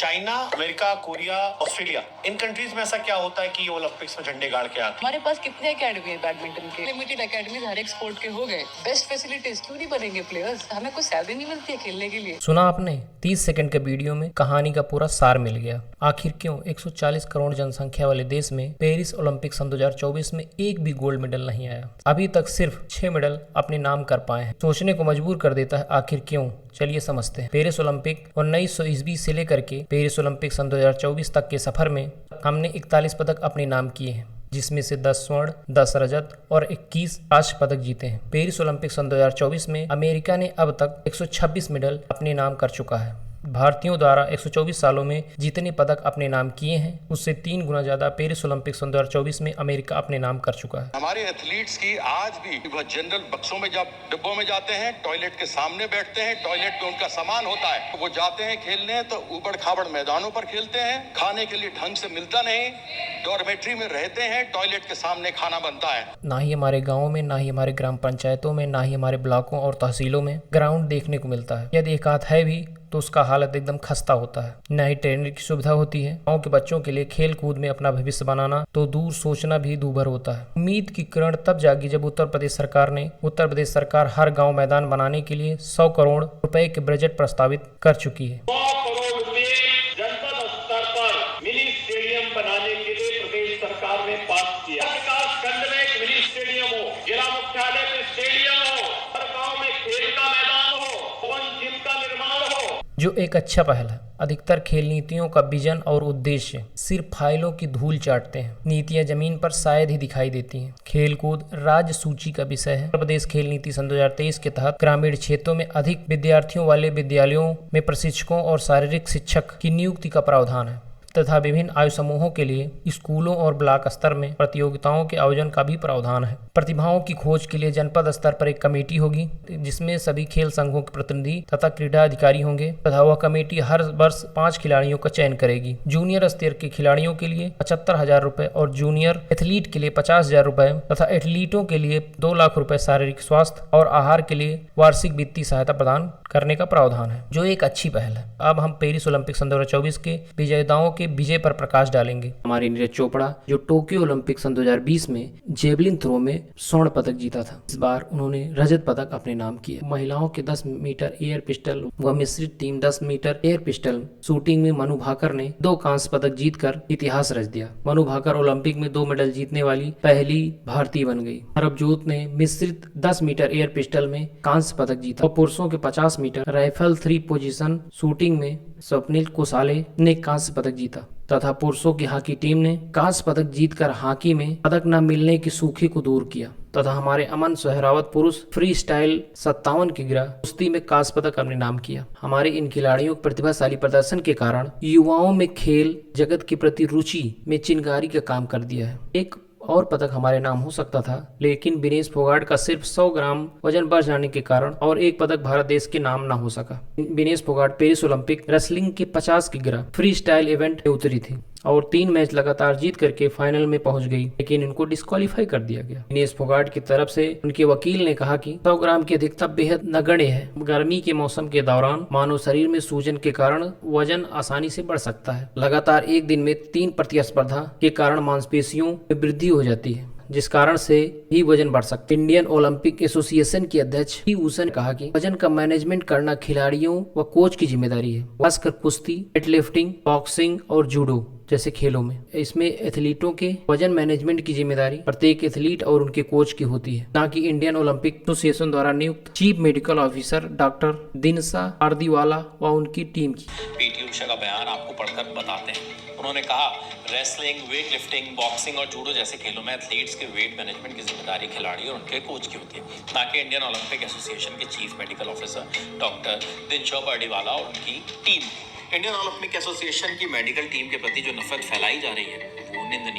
China, America, Korea, Australia, इन countries में ऐसा क्या होता है कि ये ओलंपिक्स में झंडे गाड़ के आते हैं? हमारे पास कितने एकेडमी है बैडमिंटन के? लिमिटेड एकेडमी हर एक स्पोर्ट के हो गए। बेस्ट फैसिलिटीज क्यों नहीं बनेंगे प्लेयर्स? हमें कोई सैलरी नहीं मिलती है खेलने के लिए। सुना आपने? 30 सेकंड के वीडियो में कहानी का पूरा सार मिल गया। आखिर क्यों 140 करोड़ जनसंख्या वाले देश में पेरिस ओलंपिक सन 2024 में एक भी गोल्ड मेडल नहीं आया? अभी तक सिर्फ 6 मेडल अपने नाम कर पाए हैं। सोचने को मजबूर कर देता है आखिर क्यों। चलिए समझते हैं। पेरिस ओलंपिक 1900 ईस्वी से लेकर के पेरिस ओलंपिक सन 2024 तक के सफर में हमने 41 पदक अपने नाम किए हैं, जिसमें से 10 स्वर्ण, 10 रजत और 21 कांस्य पदक जीते हैं। पेरिस ओलंपिक सन 2024 में अमेरिका ने अब तक 126 मेडल अपने नाम कर चुका है। भारतीयों द्वारा 124 सालों में जितने पदक अपने नाम किए हैं, उससे 3 गुना ज्यादा पेरिस ओलंपिक सन 2024 में अमेरिका अपने नाम कर चुका है। हमारे एथलीट्स की आज भी वह जनरल बक्सों में जब डिब्बों में जाते हैं, टॉयलेट के सामने बैठते हैं, टॉयलेट में उनका सामान होता है, वो जाते हैं खेलने तो ऊबड़ खाबड़ मैदानों पर खेलते हैं, खाने के लिए ढंग से मिलता नहीं, डॉर्मेट्री में रहते हैं, टॉयलेट के सामने खाना बनता है। ना ही हमारे गाँव में, ना ही हमारे ग्राम पंचायतों में, ना ही हमारे ब्लॉकों और तहसीलों में ग्राउंड देखने को मिलता है। यदि एक आध है भी तो उसका हालत एकदम खस्ता होता है। न ही ट्रेनर की सुविधा होती है। गाँव के बच्चों के लिए खेल कूद में अपना भविष्य बनाना तो दूर सोचना भी दूभर होता है। उम्मीद की किरण तब जागी जब उत्तर प्रदेश सरकार हर गांव मैदान बनाने के लिए 100 करोड़ रुपए के बजट प्रस्तावित कर चुकी है। 100 करोड़ रुपए जनपद स्तर पर मिनी स्टेडियम बनाने के लिए प्रदेश सरकार ने पास किया। विकास खंड में एक मिनी स्टेडियम हो, जिला मुख्यालय में स्टेडियम हो, हर गाँव में खेल का मैदान हो, ओपन जिम का निर्माण हो, जो एक अच्छा पहल है। अधिकतर खेल नीतियों का विजन और उद्देश्य सिर्फ फाइलों की धूल चाटते हैं। नीतियां जमीन पर शायद ही दिखाई देती हैं। खेल कूद राज्य सूची का विषय है। उत्तर प्रदेश खेल नीति सन 2023 के तहत ग्रामीण क्षेत्रों में अधिक विद्यार्थियों वाले विद्यालयों में प्रशिक्षकों और शारीरिक शिक्षक की नियुक्ति का प्रावधान है तथा विभिन्न आयु समूहों के लिए स्कूलों और ब्लॉक स्तर में प्रतियोगिताओं के आयोजन का भी प्रावधान है। प्रतिभाओं की खोज के लिए जनपद स्तर पर एक कमेटी होगी, जिसमें सभी खेल संघों के प्रतिनिधि तथा क्रीड़ा अधिकारी होंगे तथा वह कमेटी हर वर्ष 5 खिलाड़ियों का चयन करेगी। जूनियर स्तर के खिलाड़ियों के लिए 75,000 रुपए और जूनियर एथलीट के लिए 50,000 रुपए तथा एथलीटों के लिए 2 लाख रुपए शारीरिक स्वास्थ्य और आहार के लिए वार्षिक वित्तीय सहायता प्रदान करने का प्रावधान है, जो एक अच्छी पहल है। अब हम पेरिस ओलंपिक सन 2024 के विजेताओं के विजय पर प्रकाश डालेंगे। हमारी नीरज चोपड़ा, जो टोक्यो ओलंपिक सन 2020 में जेवलिन थ्रो में स्वर्ण पदक जीता था, इस बार उन्होंने रजत पदक अपने नाम किया। महिलाओं के 10 मीटर एयर पिस्टल व मिश्रित team 10 metre air pistol shooting में मनु भाकर ने 2 कांस्य पदक जीतकर इतिहास रच दिया। मनु भाकर ओलंपिक में 2 मेडल जीतने वाली पहली भारतीय बन गई। हरभजोत ने मिश्रित 10 मीटर एयर पिस्टल में कांस्य पदक जीता और पुरुषों के 50 मीटर राइफल 3 पोजीशन शूटिंग में स्वप्निल कोसाले ने कांस्य पदक जीता तथा पुरुषों की हॉकी टीम ने कांस्य पदक जीतकर हॉकी में पदक न मिलने की सूखी को दूर किया तथा हमारे अमन सोहरावत पुरुष फ्री स्टाइल 57 की गिरा कुश्ती में कांस्य पदक अपने नाम किया। हमारे इन खिलाड़ियों के प्रतिभाशाली प्रदर्शन के कारण युवाओं में खेल जगत के प्रति रुचि में चिंगारी का काम कर दिया है। एक और पदक हमारे नाम हो सकता था, लेकिन विनेश फोगाट का सिर्फ 100 ग्राम वजन बढ़ जाने के कारण और एक पदक भारत देश के नाम ना हो सका। Vinesh Phogat Paris Olympic wrestling के 50 की गिरा फ्री स्टाइल इवेंट में उतरी थी और 3 मैच लगातार जीत करके फाइनल में पहुंच गई, लेकिन इनको डिस्क्वालीफाई कर दिया गया। विनेश फोगाट की तरफ से उनके वकील ने कहा कि 100 ग्राम की अधिकता बेहद नगण्य है। गर्मी के मौसम के दौरान मानव शरीर में सूजन के कारण वजन आसानी से बढ़ सकता है। लगातार एक दिन में 3 प्रतिस्पर्धा के कारण मांसपेशियों में वृद्धि हो जाती है, जिस कारण से ही वजन बढ़ सकता है। इंडियन ओलंपिक एसोसिएशन के अध्यक्ष पी ऊषा ने कहा कि वजन का मैनेजमेंट करना खिलाड़ियों व कोच की जिम्मेदारी है, खासकर कुश्ती, वेटलिफ्टिंग, बॉक्सिंग और जूडो जैसे खेलों में। इसमें एथलीटों के वजन मैनेजमेंट की जिम्मेदारी प्रत्येक एथलीट और उनके कोच की होती है, ना कि इंडियन ओलंपिक एसोसिएशन द्वारा नियुक्त चीफ मेडिकल ऑफिसर डॉक्टर दिनसा आरदीवाला व उनकी टीम की। पीटी उषा का बयान आपको पढ़कर बताते हैं। उन्होंने कहा, रेसलिंग, वेट लिफ्टिंग, बॉक्सिंग और जूडो जैसे खेलों में एथलीट्स के वेट मैनेजमेंट की जिम्मेदारी खिलाड़ी और उनके कोच की होती है, ना कि इंडियन ओलंपिक एसोसिएशन के chief medical officer doctor Dinshaw Pardiwala और उनकी टीम। इंडियन ओलंपिक एसोसिएशन की मेडिकल टीम के प्रति जो नफरत फैलाई जा रही है वो निंदनीय है।